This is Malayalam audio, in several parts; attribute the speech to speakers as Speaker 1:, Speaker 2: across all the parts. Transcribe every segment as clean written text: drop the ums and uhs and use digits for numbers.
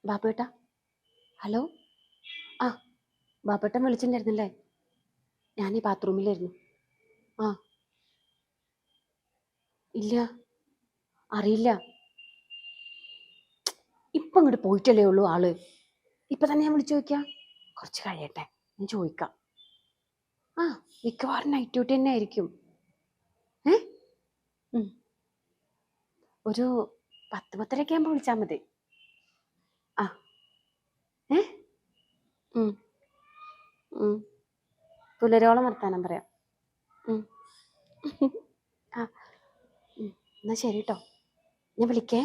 Speaker 1: ബാബുവേട്ടാ, ഹലോ. ആ, ബാബുവേട്ടൻ വിളിച്ചിട്ടുണ്ടായിരുന്നില്ലേ? ഞാൻ ഈ ബാത്റൂമിലായിരുന്നു. ആ, ഇല്ല, അറിയില്ല. ഇപ്പം ഇങ്ങോട്ട് പോയിട്ടല്ലേ ഉള്ളൂ ആള്. ഇപ്പം തന്നെ ഞാൻ വിളിച്ചു ചോദിക്കാം. കുറച്ച് കഴിയട്ടെ, ഞാൻ ചോദിക്കാം. ആ, മിക്കവാറും നൈറ്റ് ഡ്യൂട്ടി തന്നെ ആയിരിക്കും. ഏ ഉം. ഒരു 10-10:30 ആകുമ്പോൾ വിളിച്ചാൽ മതി. ആ, ഏ ഉം, ഉം. പുലരോളം വർത്താനം പറയാം. ആ, എന്നാ ശരി കേട്ടോ. ഞാൻ വിളിക്കേ.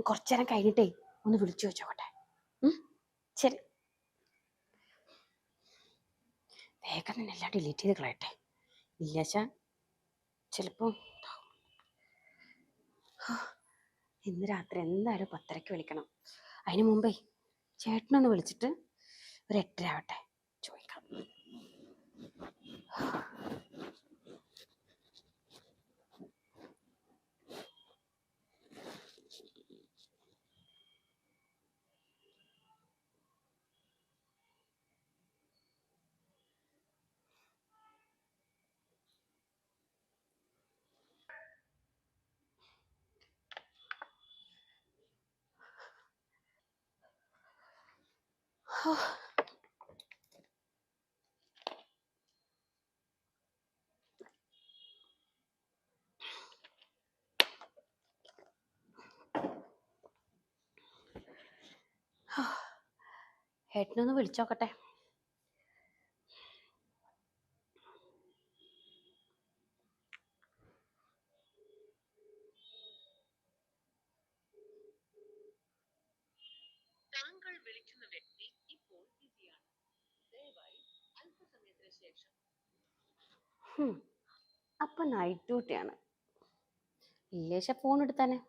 Speaker 1: കുറച്ചു നേരം കഴിഞ്ഞിട്ടേ ഒന്ന് വിളിച്ചു വെച്ചോട്ടെ. ശരി. വേഗം തന്നെ എല്ലാം ഡിലീറ്റ് ചെയ്ത് കളയട്ടെ. ഇല്ലാച്ചാ ചിലപ്പോൾ ഇന്ന് രാത്രി എന്തായാലും 10:30 വിളിക്കണം. അതിന് മുമ്പേ ചേട്ടനൊന്ന് വിളിച്ചിട്ട് ഒരു 8:30 ആവട്ടെ ചോദിക്കാം. ഏട്ടനൊന്ന് വിളിച്ചോക്കട്ടെ.
Speaker 2: താങ്കൾ വിളിക്കുന്ന വ്യക്തി ഇപ്പോൾ ബിസിയാണ്. ദയവായി അല്പസമയത്തിന് ശേഷം.
Speaker 1: അപ്പൊ നൈറ്റ് ഡ്യൂട്ടിയാണ്. ഇല്ലേശ ഫോൺ എടുത്താനെ.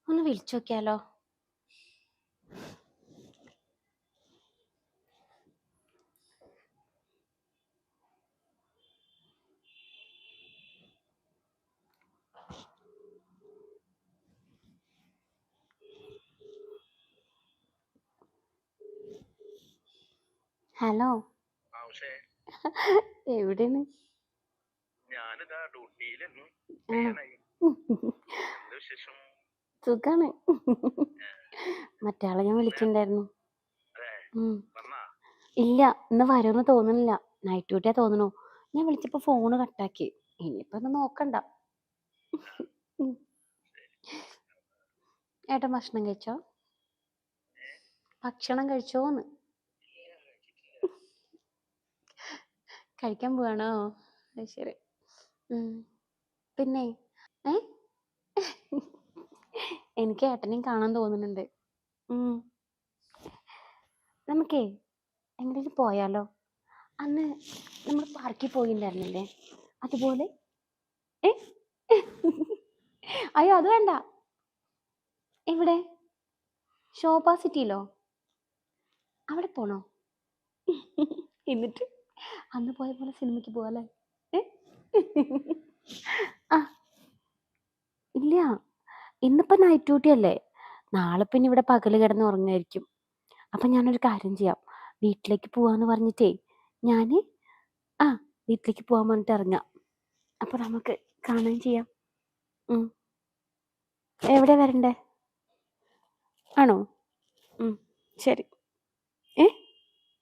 Speaker 1: ഒന്ന് വിളിച്ചു നോക്കിയാലോ? ഹലോ, എവിടെയാണ്?
Speaker 2: ഞാനിതാ ഡ്യൂട്ടിയിലെന്നു.
Speaker 1: സുഖാണ്. മറ്റയാളെ ഞാൻ വിളിച്ചിട്ടുണ്ടായിരുന്നു. ഇല്ല, ഇന്ന് വരുമെന്ന് തോന്നുന്നില്ല. നൈറ്റ് ഡ്യൂട്ടിയാ തോന്നണു. ഞാൻ വിളിച്ചപ്പോ ഫോണ് കട്ടാക്കി. ഇനിയിപ്പോ ഒന്ന് നോക്കണ്ട. ഏട്ടൻ ഭക്ഷണം കഴിച്ചോ? ഭക്ഷണം കഴിച്ചോന്ന്? കഴിക്കാൻ പോവാണോ? ശരി. പിന്നെ ഏ എനിക്ക് ഏട്ടനെയും കാണാൻ തോന്നുന്നുണ്ട്. നമുക്കേ എങ്ങനെയും പോയാലോ? അന്ന് നമ്മൾ പാർക്കിൽ പോയിണ്ടായിരുന്നില്ലേ, അതുപോലെ. അയ്യോ, അത് വേണ്ട. എവിടെ? ശോഭ സിറ്റിയിലോ? അവിടെ പോണോ? എന്നിട്ട് അന്ന് പോയ പോലെ സിനിമയ്ക്ക് പോവാല്ലേ? ആ, ഇല്ല, ഇന്നിപ്പോ നൈറ്റ് ഡ്യൂട്ടി അല്ലേ. നാളെ പിന്നെ ഇവിടെ പകല് കിടന്ന് ഉറങ്ങായിരിക്കും. അപ്പൊ ഞാനൊരു കാര്യം ചെയ്യാം. വീട്ടിലേക്ക് പോവാന്ന് പറഞ്ഞിട്ടേ ഞാന് വീട്ടിലേക്ക് പോവാൻ പറഞ്ഞിട്ട് ഇറങ്ങാം. അപ്പൊ നമുക്ക് കാണുകയും ചെയ്യാം. എവിടെ വരണ്ടേ? ആണോ? ശരി.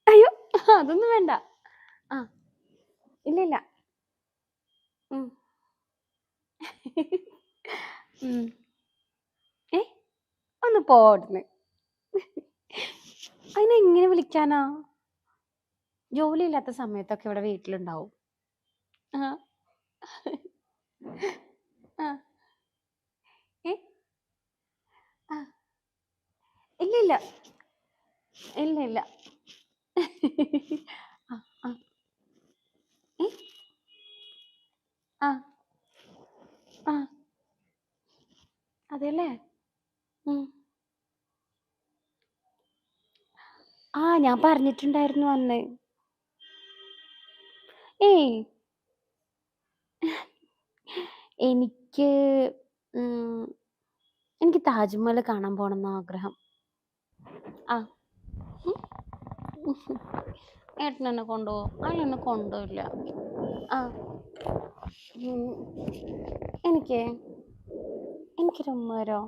Speaker 1: അയ്യോ, അതൊന്നും വേണ്ട. ഇല്ല. ഒന്ന് പോടുന്ന്. അതിനെങ്ങനെ വിളിക്കാനാ? ജോലി ഇല്ലാത്ത സമയത്തൊക്കെ ഇവിടെ വീട്ടിലുണ്ടാവും. ഇല്ല. അതെല്ലേ. ആ ഞാൻ പറഞ്ഞിട്ടുണ്ടായിരുന്നു അന്ന്. ഏയ് എനിക്ക് ഉം, എനിക്ക് താജ്മഹൽ കാണാൻ പോണെന്ന് ആഗ്രഹം. ആ ഏട്ടൻ എന്നെ കൊണ്ടുപോകും. എന്നെ കൊണ്ടുപോയില്ല. ആ ഉം, എനിക്ക് എനിക്കൊരു ഉമ്മ തരോ?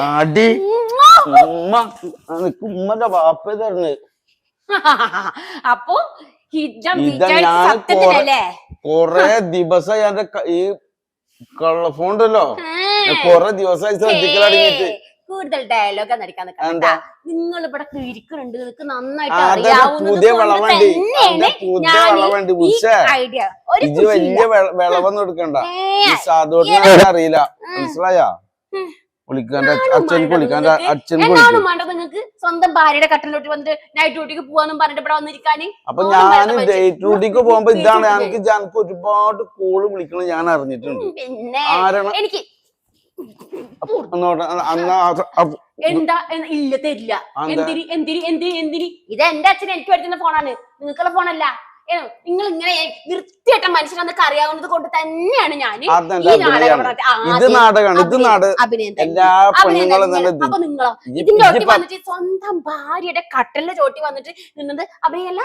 Speaker 3: അടി ഉമ്മ അനക്ക് ഉമ്മന്റെ വാപ്പ തരണേ.
Speaker 1: അപ്പൊ
Speaker 3: ഇതാ ഞാൻ കൊറേ ദിവസമായി എന്റെ ഈ കള്ളഫോൺ ഉണ്ടല്ലോ, കൊറേ ദിവസമായി ശ്രദ്ധിക്കലടങ്ങിട്ട്.
Speaker 1: കൂടുതൽ ഡയലോഗ് നടിക്കാൻ നിൽക്കണ്ട. നിങ്ങൾ ഇവിടെ ഇരിക്കുന്നുണ്ട്, നിനക്ക് നന്നായിട്ട്
Speaker 3: പുതിയ വിളവണ്ടി പുതിയ വിളവണ്ടി
Speaker 1: ഐഡിയ
Speaker 3: ഇത് വലിയ വിളവൊന്നും എടുക്കണ്ട. ഈ സാധുവിനെ അറിയില്ല, മനസ്സിലായാ? വിളിക്കാന്റെ അച്ഛൻ വിളിക്കാന്റെ അച്ഛൻ
Speaker 1: നിങ്ങൾക്ക് സ്വന്തം ഭാര്യയുടെ കട്ടിലോട്ട് വന്നിട്ട് നൈറ്റ് ഡ്യൂട്ടിക്ക് പോവാന്നും പറഞ്ഞിട്ട് ഇവിടെ വന്നിരിക്കാന്.
Speaker 3: അപ്പൊ ഞാൻ നൈറ്റ് ഡ്യൂട്ടിക്ക് പോകുമ്പോ ഇതാണ് എനിക്ക് ഒരുപാട് കോള് വിളിക്കണം ഞാൻ അറിഞ്ഞിട്ടുണ്ട്.
Speaker 1: പിന്നെ
Speaker 3: ആരാണ്
Speaker 1: എനിക്ക്
Speaker 3: എന്താ
Speaker 1: ഇല്ല തരില്ല. എന്തിരി എന്തിരി എന്തിരി എന്തിരി ഇത് എന്റെ അച്ഛൻ എനിക്ക് വരുത്തുന്ന ഫോണാണ്, നിങ്ങൾക്കുള്ള ഫോണല്ല. നിങ്ങൾ ഇങ്ങനെ വൃത്തിയായിട്ട മനുഷ്യനെന്നൊക്കെ അറിയാവുന്നത് കൊണ്ട് തന്നെയാണ് ഞാൻ
Speaker 3: ഇത് നാടകമാണ്, ഇത്
Speaker 1: അഭിനയം. അപ്പൊ നിങ്ങളോ ഇതിന്റെ ചോട്ടി വന്നിട്ട് സ്വന്തം ഭാര്യയുടെ കട്ടലിന്റെ ചോട്ടി വന്നിട്ട് നിന്നത് അഭിനയല്ല.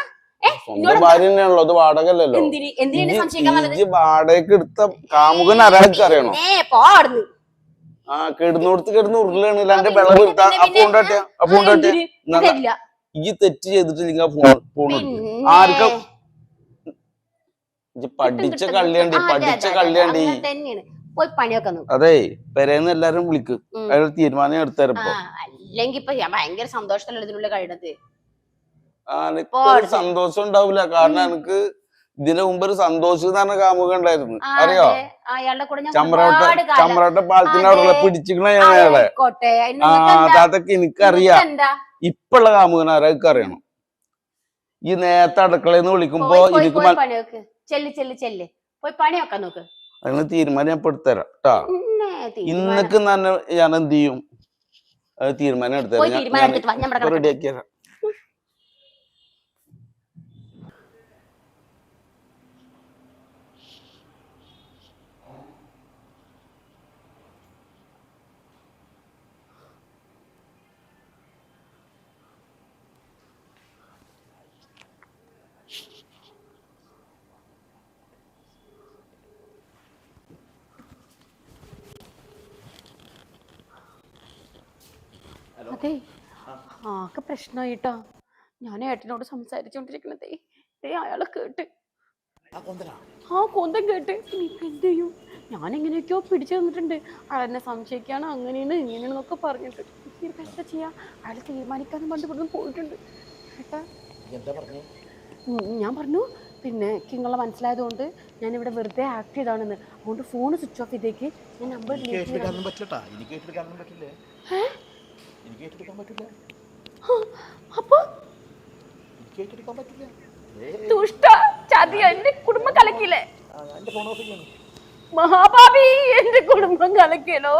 Speaker 3: ഭാര്യനുള്ളത് വാടകല്ലോ.
Speaker 1: എന്തിനാണ് സംശയിക്കാൻ
Speaker 3: വാടകയ്ക്ക് എടുത്ത കാമുകൻ ആരാൾക്ക് അറിയണോ?
Speaker 1: പോടുന്നു.
Speaker 3: ആ കിടന്നോടത്ത് കിടന്ന് ഉരുളാണ് എന്റെ വിളവ് ഈ തെറ്റ് ചെയ്തിട്ടില്ലെങ്കിൽ ഫോൺ ആർക്കും പഠിച്ച കള്ളിയാണ്ടി
Speaker 1: പോയി പണിയൊക്കെ നോക്കും.
Speaker 3: അതെ പെരേന്ന് എല്ലാരും വിളിക്കും, അയാൾ തീരുമാനം എടുത്തരപ്പോ.
Speaker 1: അല്ലെങ്കിൽ ഇപ്പൊ ഞാൻ ഭയങ്കര സന്തോഷത്തിലുള്ള ഇതിനുള്ള കഴിയുന്നത്.
Speaker 3: സന്തോഷം ഉണ്ടാവില്ല, കാരണം എനിക്ക് ഇതിന് മുമ്പ് ഒരു സന്തോഷം എന്ന് പറഞ്ഞ കാമുക ഉണ്ടായിരുന്നു, അറിയോ? ചമ്രവട്ട പാലത്തിന്റെ അവിടെ പിടിച്ചിക്കണ അയാളെ. അതൊക്കെ എനിക്കറിയാം. ഇപ്പുള്ള കാമുകനാരെ അറിയണം. ഈ നേരത്തെ അടുക്കളന്ന് വിളിക്കുമ്പോ എനിക്ക് അതിന് തീരുമാനം ഞാൻ എടുത്തരാം കേട്ടാ. ഇന്നൊക്കെ തന്നെ ഞാൻ എന്ത് ചെയ്യും, അത് തീരുമാനം എടുത്തരാം, റെഡിയാക്കിയരാം.
Speaker 1: അതെ ആകെ പ്രശ്നമായിട്ടോ. ഞാൻ ഏട്ടനോട് സംസാരിച്ചോണ്ടിരിക്കണതേ അയാളെ കേട്ട്, ആ കൊന്തം കേട്ട്. ഇനിയിപ്പൊ എന്ത് ചെയ്യും? ഞാൻ എങ്ങനെയൊക്കെയോ പിടിച്ചു തന്നിട്ടുണ്ട്. അയാളെന്നെ സംശയിക്കാണ്, അങ്ങനെയാണ് ഇങ്ങനെയാണെന്നൊക്കെ പറഞ്ഞിട്ട്. ഇപ്പൊ എന്താ ചെയ്യാ? അയാൾ തീരുമാനിക്കാനും പണ്ട് ഇവിടുന്ന് പോയിട്ടുണ്ട്. ഏട്ടാ ഞാൻ പറഞ്ഞു പിന്നെ നിങ്ങളെ മനസ്സിലായതുകൊണ്ട് ഞാനിവിടെ വെറുതെ ആക്ട് ചെയ്താണെന്ന്. അതുകൊണ്ട് ഫോൺ സ്വിച്ച് ഓഫ് ചെയ്തേക്ക്. ഞാൻ നമ്പർ അപ്പൊ ദുഷ്ട ചതി എന്റെ കുടുംബം കലക്കില്ലേ? മഹാഭാവി എന്റെ കുടുംബം കലക്കിയല്ലോ.